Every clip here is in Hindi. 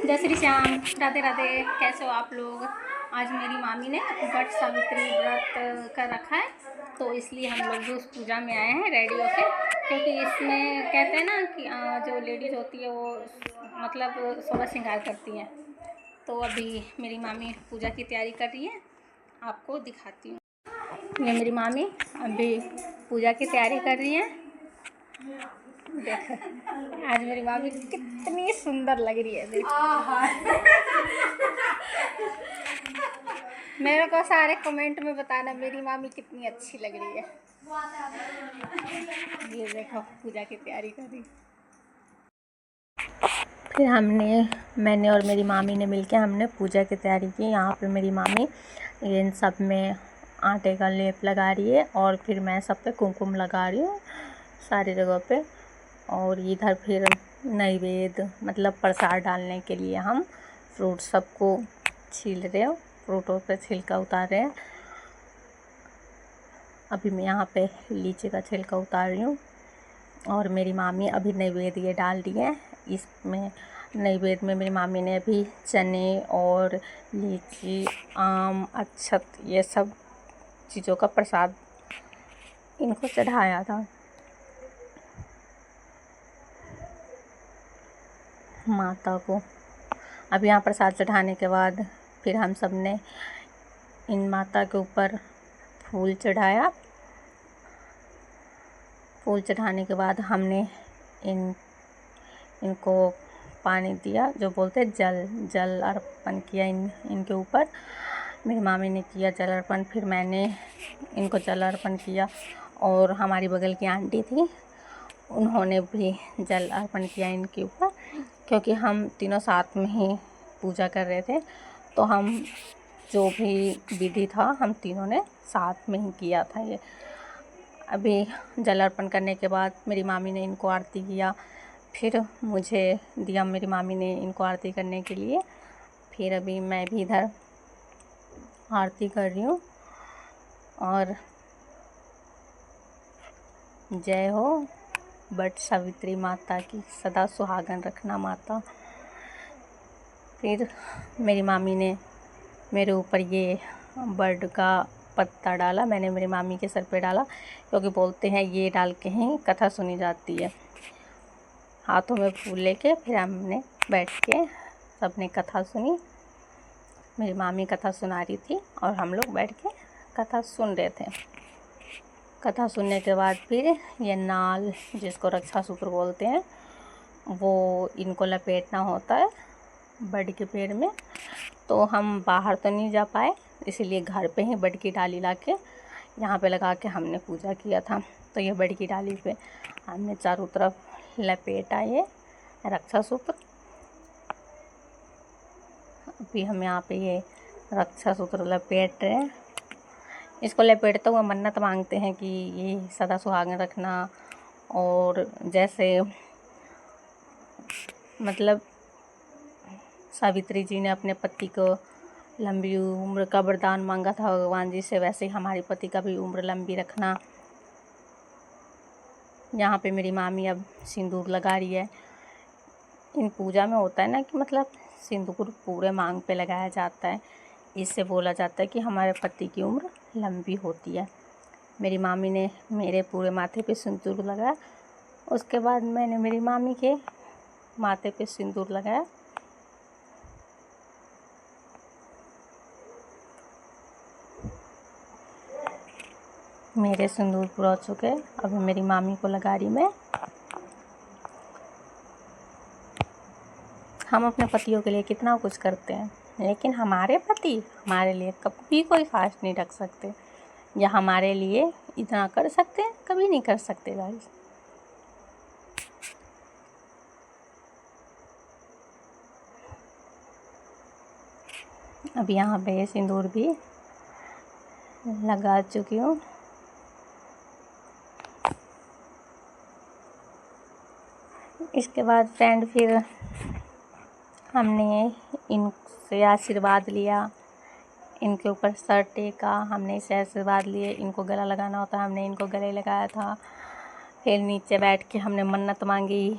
जय श्री श्याम, राधे राधे। कैसे हो आप लोग। आज मेरी मामी ने वट सावित्री व्रत कर रखा है, तो इसलिए हम लोग भी उस पूजा में आए हैं रेडी होके। क्योंकि इसमें कहते हैं ना कि जो लेडीज़ होती है वो मतलब सोलह श्रृंगार करती हैं। तो अभी मेरी मामी पूजा की तैयारी कर रही है, आपको दिखाती हूँ। ये मेरी मामी अभी पूजा की तैयारी कर रही है। देखो आज मेरी मामी कितनी सुंदर लग रही है। देखो मेरे को सारे कमेंट में बताना मेरी मामी कितनी अच्छी लग रही है। ये देखो पूजा की तैयारी कर रही। फिर मैंने और मेरी मामी ने मिलके हमने पूजा की तैयारी की। यहाँ पे मेरी मामी इन सब में आटे का लेप लगा रही है और फिर मैं सब पे कुमकुम लगा रही हूँ सारी जगह पे। और इधर फिर नैवेद्य मतलब प्रसाद डालने के लिए हम फ्रूट सबको छील रहे हो, फ्रूटों पे छिलका उतार रहे हैं। अभी मैं यहाँ पे लीची का छिलका उतार रही हूँ और मेरी मामी अभी नैवेद्य ये डाल रही है। इसमें नैवेद्य में मेरी मामी ने अभी चने और लीची, आम, अक्षत ये सब चीज़ों का प्रसाद इनको चढ़ाया था माता को। अब यहाँ प्रसाद चढ़ाने के बाद फिर हम सब ने इन माता के ऊपर फूल चढ़ाया। फूल चढ़ाने के बाद हमने इनको पानी दिया, जो बोलते जल अर्पण किया इनके ऊपर। मेरी मामी ने किया जल अर्पण, फिर मैंने इनको जल अर्पण किया और हमारी बगल की आंटी थी उन्होंने भी जल अर्पण किया इनके ऊपर। क्योंकि हम तीनों साथ में ही पूजा कर रहे थे, तो हम जो भी विधि था हम तीनों ने साथ में ही किया था ये। अभी जल अर्पण करने के बाद मेरी मामी ने इनको आरती किया, फिर मुझे दिया मेरी मामी ने इनको आरती करने के लिए। फिर अभी मैं भी इधर आरती कर रही हूँ। और जय हो वट सावित्री माता की, सदा सुहागन रखना माता। फिर मेरी मामी ने मेरे ऊपर ये बर्ड का पत्ता डाला, मैंने मेरी मामी के सर पे डाला क्योंकि बोलते हैं ये डाल के ही कथा सुनी जाती है। हाथों में फूल लेके फिर हमने बैठ के सबने कथा सुनी। मेरी मामी कथा सुना रही थी और हम लोग बैठ के कथा सुन रहे थे। कथा सुनने के बाद फिर ये नाल, जिसको रक्षा सूत्र बोलते हैं, वो इनको लपेटना होता है बड़ के पेड़ में। तो हम बाहर तो नहीं जा पाए, इसीलिए घर पे ही बड़ की डाली ला के यहाँ पे लगा के हमने पूजा किया था। तो ये बड़ की डाली पे हमने चारों तरफ लपेटा ये रक्षा सूत्र। अभी हम यहाँ पे ये रक्षा सूत्र लपेट रहे हैं। इसको लपेटते हुए मन्नत मांगते हैं कि ये सदा सुहागन रखना, और जैसे मतलब सावित्री जी ने अपने पति को लंबी उम्र का वरदान मांगा था भगवान जी से, वैसे ही हमारे पति का भी उम्र लंबी रखना। यहाँ पे मेरी मामी अब सिंदूर लगा रही है। इन पूजा में होता है ना कि मतलब सिंदूर पूरे मांग पे लगाया जाता है, इससे बोला जाता है कि हमारे पति की उम्र लंबी होती है। मेरी मामी ने मेरे पूरे माथे पे सिंदूर लगाया, उसके बाद मैंने मेरी मामी के माथे पे सिंदूर लगाया। मेरे सिंदूर पूरा हो चुके, अभी मेरी मामी को लगा रही मैं। हम अपने पतियों के लिए कितना कुछ करते हैं, लेकिन हमारे पति हमारे लिए कभी कोई खास नहीं रख सकते, या हमारे लिए इतना कर सकते हैं कभी नहीं कर सकते गाइस। अब यहाँ पे सिंदूर भी लगा चुकी हूँ। इसके बाद फ्रेंड फिर हमने इनसे आशीर्वाद लिया, इनके ऊपर सर टेका, हमने इसे आशीर्वाद लिए। इनको गला लगाना होता है, हमने इनको गले लगाया था। फिर नीचे बैठ के हमने मन्नत मांगी,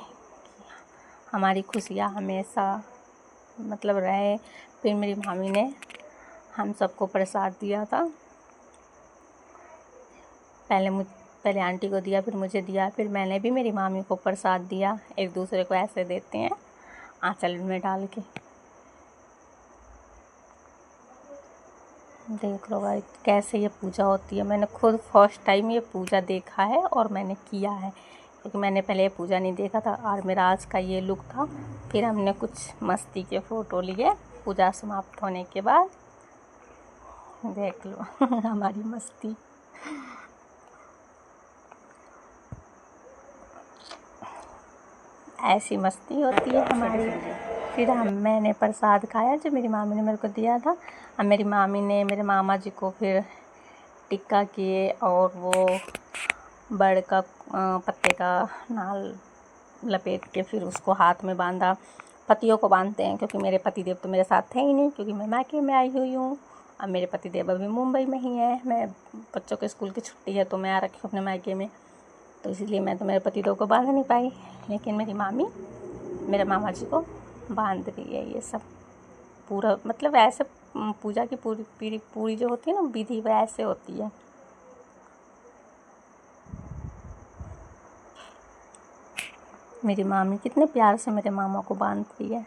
हमारी खुशियाँ हमेशा मतलब रहे। फिर मेरी मामी ने हम सबको प्रसाद दिया था। पहले आंटी को दिया, फिर मुझे दिया, फिर मैंने भी मेरी मामी को प्रसाद दिया। एक दूसरे को ऐसे देते हैं आंचल में डाल के। देख लो भाई कैसे ये पूजा होती है। मैंने खुद फर्स्ट टाइम ये पूजा देखा है और मैंने किया है, क्योंकि मैंने पहले ये पूजा नहीं देखा था। और मेरा आज का ये लुक था। फिर हमने कुछ मस्ती के फ़ोटो लिए पूजा समाप्त होने के बाद। देख लो हमारी मस्ती। ऐसी मस्ती होती है हमारी। फिर मैंने प्रसाद खाया जो मेरी मामी ने मेरे को दिया था। अब मेरी मामी ने मेरे मामा जी को फिर टिक्का किए और वो बड़ का पत्ते का नाल लपेट के फिर उसको हाथ में बांधा। पतियों को बांधते हैं, क्योंकि मेरे पतिदेव तो मेरे साथ थे ही नहीं, क्योंकि मैं मायके में आई हुई हूँ। अब मेरे पतिदेव अभी मुंबई में ही है। मैं बच्चों के स्कूल की छुट्टी है तो मैं आ रखी हूँ अपने मायके में, तो इसलिए मैं तो मेरे पतिदेव को बांध नहीं पाई। लेकिन मेरी मामी मेरे मामा जी को बांध रही है। ये सब पूरा मतलब ऐसे पूजा की पूरी जो होती है ना विधि, वह ऐसे होती है। मेरी मामी कितने प्यार से मेरे मामा को बांधती है।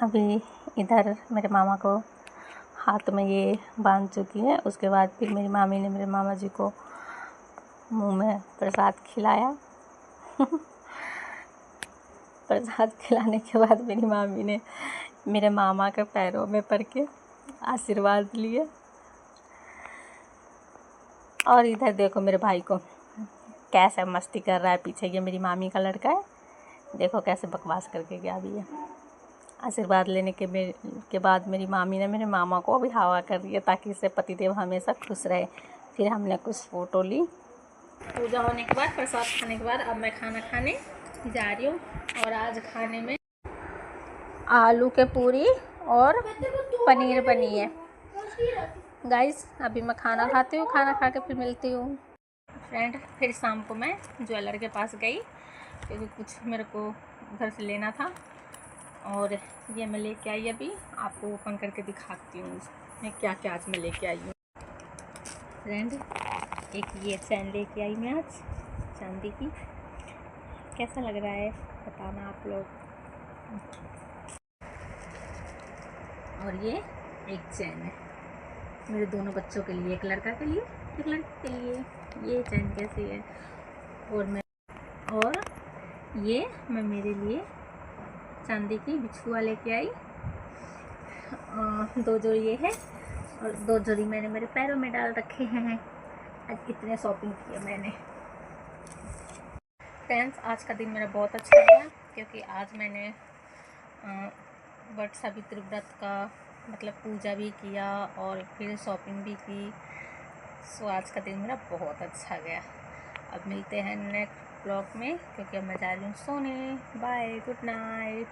अभी इधर मेरे मामा को हाथ में ये बांध चुकी है। उसके बाद फिर मेरी मामी ने मेरे मामा जी को मुंह में प्रसाद खिलाया प्रसाद खिलाने के बाद मेरी मामी ने मेरे मामा के पैरों में पड़ के आशीर्वाद लिए। और इधर देखो मेरे भाई को कैसे मस्ती कर रहा है पीछे। ये मेरी मामी का लड़का है, देखो कैसे बकवास करके गया भी है। आशीर्वाद लेने के बाद मेरी मामी ने मेरे मामा को भी हवा कर रही है, ताकि इससे पतिदेव हमेशा खुश रहे। फिर हमने कुछ फ़ोटो ली। पूजा होने के बाद, प्रसाद खाने के बाद अब मैं खाना खाने जा रही हूँ। और आज खाने में आलू के पूरी और पनीर बनी है। गाइस अभी मैं खाना खाती हूँ, खाना खा के फिर मिलती हूँ। फ्रेंड फिर शाम को मैं ज्वेलर के पास गई, क्योंकि कुछ मेरे को घर से लेना था। और ये मैं लेके आई। अभी आपको ओपन करके दिखाती हूँ मैं क्या क्या आज मैं लेके आई हूँ। फ्रेंड एक ये चैन लेके आई मैं आज चांदी की। कैसा लग रहा है बताना आप लोग। और ये एक चैन है मेरे दोनों बच्चों के लिए, एक लड़का के लिए एक लड़की के लिए। ये चैन कैसी है। और ये मैं मेरे लिए चांदी की बिछुआ लेके आई। 2 जोड़ी ये है और 2 जोड़ी मैंने मेरे पैरों में डाल रखे हैं। आज कितने शॉपिंग किए मैंने। फ्रेंड्स आज का दिन मेरा बहुत अच्छा गया, क्योंकि आज मैंने वट सावित्री व्रत का मतलब पूजा भी किया और फिर शॉपिंग भी की। सो आज का दिन मेरा बहुत अच्छा गया। अब मिलते हैं नेक्स्ट ब्लॉग में, क्योंकि अब मैं जा रही हूँ सोने। Bye, good night.